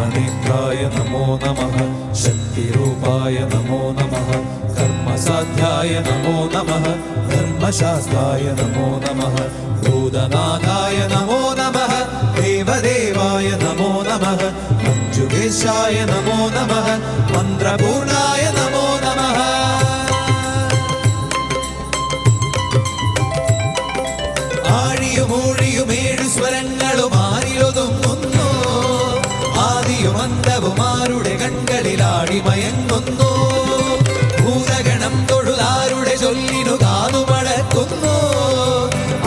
धर्मनेत्राय नमो नमः शक्तिरूपाय नमो नमः कर्मसाध्याय नमो नमः धर्मशास्त्राय नमो नमः भूतनाथाय नमो नमः देवदेवाय नमो नमः मञ्जुकेशाय नमो नमः मन्त्रपूर्णाय नमो नमः ആഴിയുമൂഴിയുമേഴു സ്വരങ്ങളും ആരിലൊതുങ്ങുന്നു ആദിയും അന്തവുമാരുടെ കൺകളിലാടിമയങ്ങുന്നു ഭൂതഗണം തൊഴുതാരുടെ ചൊല്ലിനു കാതുമടക്കുന്നു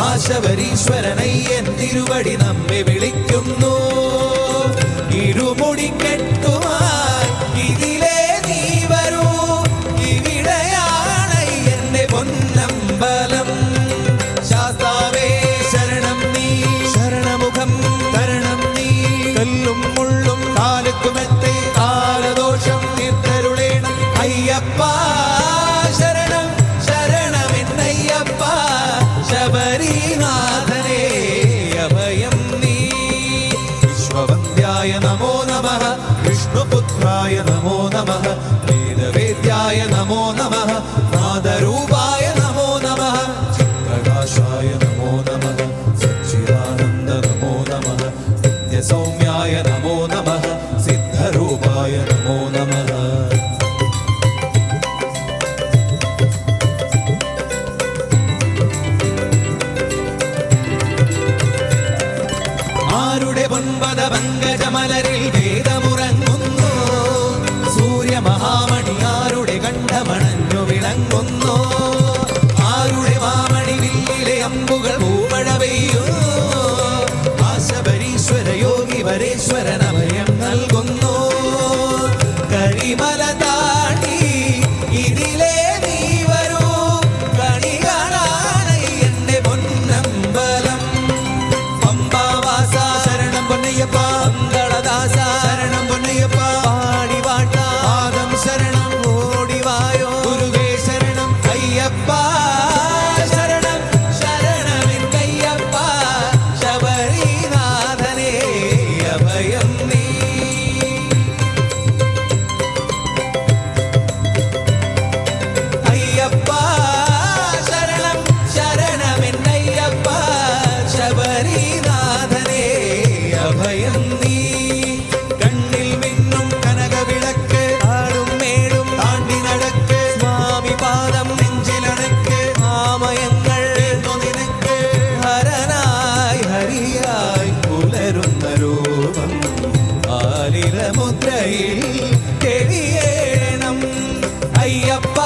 ആശവരീശ്വരനയ്യൻ തിരുവടി നമ്മെ വിളിക്കുന്നു ഇരുമുടിക്കെട്ടുമായി ഇതിലേ നീ വരൂ ഇവിടെയാണ് എന്റെ പൊന്നമ്പലം ശാസ്താവേ ശരണം നീ ശരണമുഖം തരണം നീ കല്ലും മുള്ളും കാലത്തുമെത്തെ കാലദോഷം തീർത്തരുളേണം അയ്യപ്പ ശരണം ശരണമെന്നയ്യപ്പ ശബരിനാഥനേ അഭയം നീ വിശ്വവന്ദ്യായ നമോ നമഃ വിഷ്ണുപുത്രായ നമോ നമഃ വേദവേദ്യായ നമോ നമഃ നാദരൂപായ നമോ നമഃ പ്രകാശായ നമോ നമഃ സച്ചിദാനന്ദ നമോ നമഃ നിത്യസൗമ്യായ നമോ നമഃ സിദ്ധരൂപായ നമോ നമഃ ആരുടെ പൊൻപദ പങ്കജമലരിൽ വേദമുറങ്ങുന്നു സൂര്യമഹാമണി ആരുടെ കണ്ഠമണഞ്ഞു വിളങ്ങുന്നു ആരുടെ മാമണി വില്ലിലെ അമ്പുകൾ പൂമഴ പെയ്യുന്നു ആശബരീശ്വര യോഗി വരേശ്വരൻ അഭയം നൽകുന്നു കരിമല താണ്ടി ഇതിലേ നീ വരൂ കണി കാണാനായി എന്റെ പൊന്നമ്പലം പമ്പാവാസ ശരണം പൊന്നയ്യപ്പ അങ്കളദാസ ശരണം പൊന്നയ്യപ്പ പാടിവാട്ട പാദം ശരണം ഓടിവായോ ഗുരുവേ ശരണം അയ്യപ്പ ശരണം ശരണമെന്നയ്യപ്പ ശബരിനാഥനേ അഭയം നീ അയ്യപ്പ ശരണം ശരണമെന്നയ്യപ്പ ശബരിനാഥനേ അഭയം നീ കണ്ണിൽ മിന്നും കനകവിളക്ക് ആടും മേടും താണ്ടി നടക്ക് സ്വാമി പാദം നെഞ്ചിലണക്ക് ആമയങ്ങൾ നിനക്ക് ഹരനായി ഹരിയായി പുലരുന്ന രൂപം ആലില മുദ്രയിൽ തെളിയേണം അയ്യപ്പ